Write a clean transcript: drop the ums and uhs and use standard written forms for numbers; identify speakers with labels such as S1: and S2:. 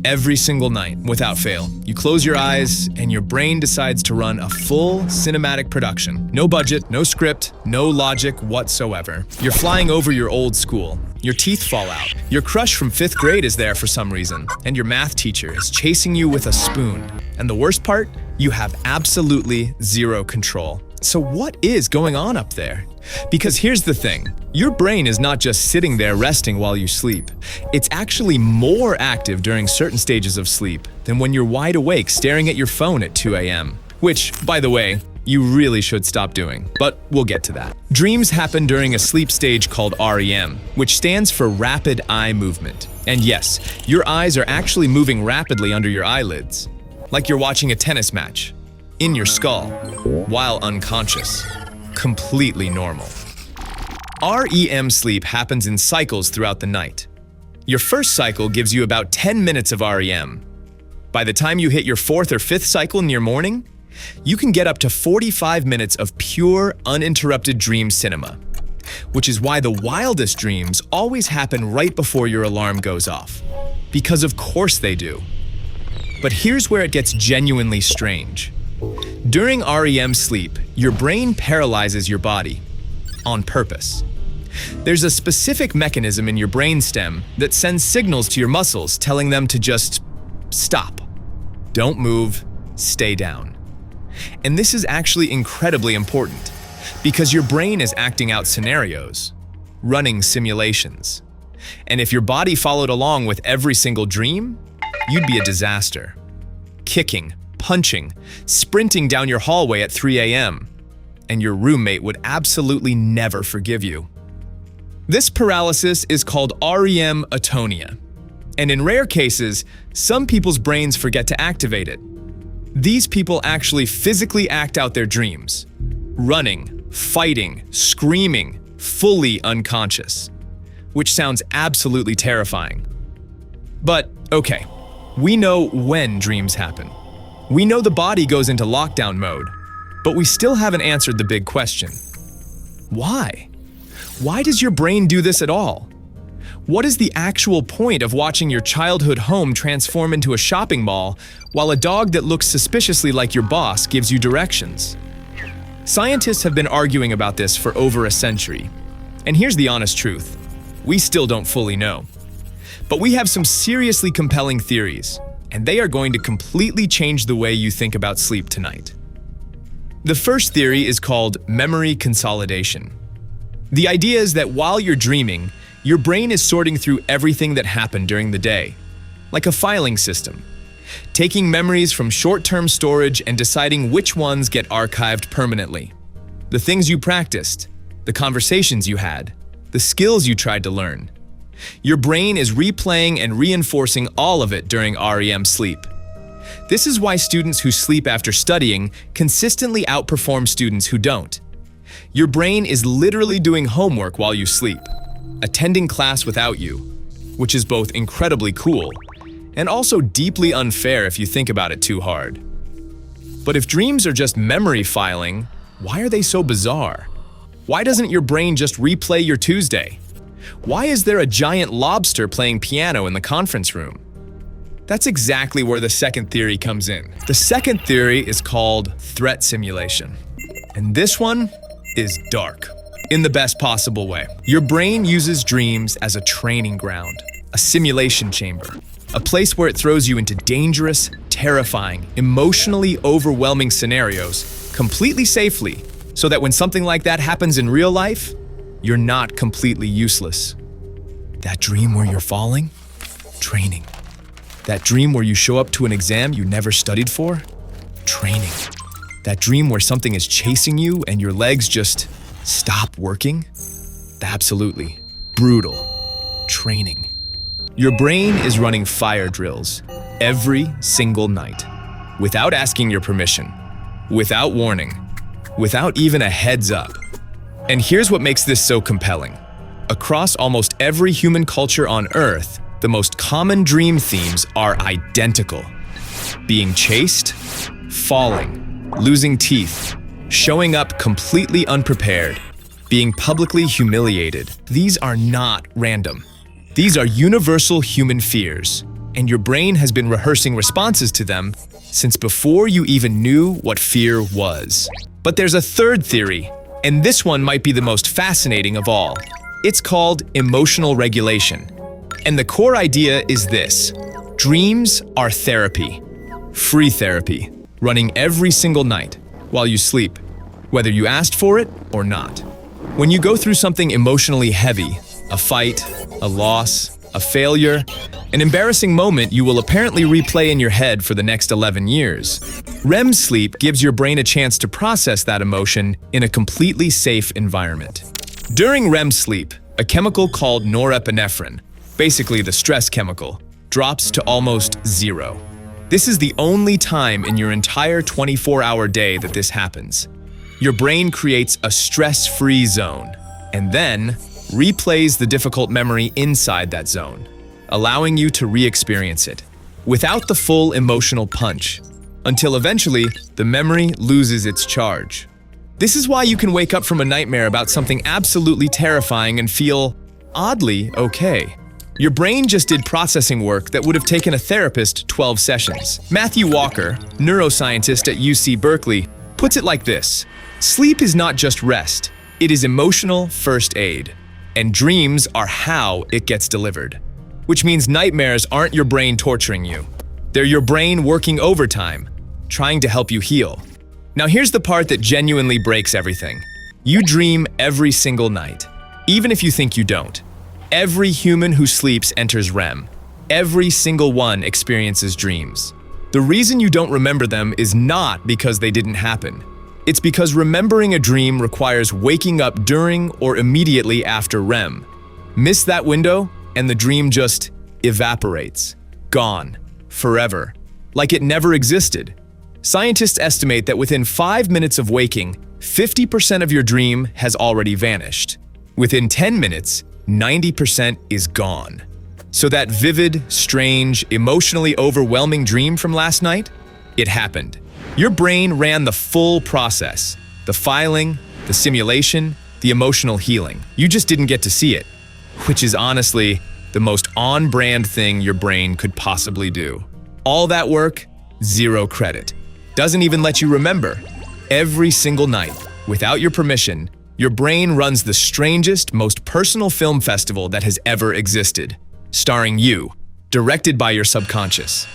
S1: Every single night, without fail, you close your eyes and your brain decides to run a full cinematic production. No budget, no script, no logic whatsoever. You're flying over your old school. Your teeth fall out. Your crush from 5th grade is there for some reason, and your math teacher is chasing you with a spoon. And the worst part? You have absolutely zero control. So what is going on up there? Because here's the thing, your brain is not just sitting there resting while you sleep. It's actually more active during certain stages of sleep than when you're wide awake staring at your phone at 2 a.m. Which, by the way, you really should stop doing, but we'll get to that. Dreams happen during a sleep stage called REM, which stands for rapid eye movement. And yes, your eyes are actually moving rapidly under your eyelids, like you're watching a tennis match, in your skull, while unconscious. Completely normal. REM sleep happens in cycles throughout the night. Your first cycle gives you about 10 minutes of REM. By the time you hit your 4th or 5th cycle near morning, you can get up to 45 minutes of pure, uninterrupted dream cinema, which is why the wildest dreams always happen right before your alarm goes off. Because of course they do. But here's where it gets genuinely strange. During REM sleep, your brain paralyzes your body on purpose. There's a specific mechanism in your brainstem that sends signals to your muscles telling them to just stop. Don't move, stay down. And this is actually incredibly important because your brain is acting out scenarios, running simulations. And if your body followed along with every single dream, you'd be a disaster. Kicking, punching, sprinting down your hallway at 3 a.m., and your roommate would absolutely never forgive you. This paralysis is called REM atonia, and in rare cases, some people's brains forget to activate it. These people actually physically act out their dreams, running, fighting, screaming, fully unconscious, which sounds absolutely terrifying. But okay, we know when dreams happen. We know the body goes into lockdown mode, but we still haven't answered the big question. Why? Why does your brain do this at all? What is the actual point of watching your childhood home transform into a shopping mall while a dog that looks suspiciously like your boss gives you directions? Scientists have been arguing about this for over a century. And here's the honest truth. We still don't fully know. But we have some seriously compelling theories, and they are going to completely change the way you think about sleep tonight. The first theory is called memory consolidation. The idea is that while you're dreaming, your brain is sorting through everything that happened during the day, like a filing system, taking memories from short-term storage and deciding which ones get archived permanently. The things you practiced, the conversations you had, the skills you tried to learn. Your brain is replaying and reinforcing all of it during REM sleep. This is why students who sleep after studying consistently outperform students who don't. Your brain is literally doing homework while you sleep, attending class without you, which is both incredibly cool and also deeply unfair if you think about it too hard. But if dreams are just memory filing, why are they so bizarre? Why doesn't your brain just replay your Tuesday? Why is there a giant lobster playing piano in the conference room? That's exactly where the second theory comes in. The second theory is called threat simulation. And this one is dark, in the best possible way. Your brain uses dreams as a training ground, a simulation chamber, a place where it throws you into dangerous, terrifying, emotionally overwhelming scenarios completely safely, so that when something like that happens in real life, you're not completely useless. That dream where you're falling? Training. That dream where you show up to an exam you never studied for? Training. That dream where something is chasing you and your legs just stop working? Absolutely. Brutal. Training. Your brain is running fire drills every single night, without asking your permission, without warning, without even a heads up. And here's what makes this so compelling. Across almost every human culture on Earth, the most common dream themes are identical. Being chased, falling, losing teeth, showing up completely unprepared, being publicly humiliated. These are not random. These are universal human fears, and your brain has been rehearsing responses to them since before you even knew what fear was. But there's a third theory, and this one might be the most fascinating of all. It's called emotional regulation. And the core idea is this: dreams are therapy, free therapy, running every single night while you sleep, whether you asked for it or not. When you go through something emotionally heavy, a fight, a loss, a failure, an embarrassing moment you will apparently replay in your head for the next 11 years. REM sleep gives your brain a chance to process that emotion in a completely safe environment. During REM sleep, a chemical called norepinephrine, basically the stress chemical, drops to almost zero. This is the only time in your entire 24-hour day that this happens. Your brain creates a stress-free zone, and then replays the difficult memory inside that zone, allowing you to re-experience it, without the full emotional punch, until eventually the memory loses its charge. This is why you can wake up from a nightmare about something absolutely terrifying and feel oddly okay. Your brain just did processing work that would have taken a therapist 12 sessions. Matthew Walker, neuroscientist at UC Berkeley, puts it like this: sleep is not just rest, it is emotional first aid. And dreams are how it gets delivered. Which means nightmares aren't your brain torturing you. They're your brain working overtime, trying to help you heal. Now here's the part that genuinely breaks everything. You dream every single night, even if you think you don't. Every human who sleeps enters REM. Every single one experiences dreams. The reason you don't remember them is not because they didn't happen. It's because remembering a dream requires waking up during or immediately after REM. Miss that window, and the dream just evaporates. Gone. Forever. Like it never existed. Scientists estimate that within 5 minutes of waking, 50% of your dream has already vanished. Within 10 minutes, 90% is gone. So that vivid, strange, emotionally overwhelming dream from last night? It happened. Your brain ran the full process. The filing, the simulation, the emotional healing. You just didn't get to see it. Which is honestly the most on-brand thing your brain could possibly do. All that work, zero credit. Doesn't even let you remember. Every single night, without your permission, your brain runs the strangest, most personal film festival that has ever existed. Starring you, directed by your subconscious.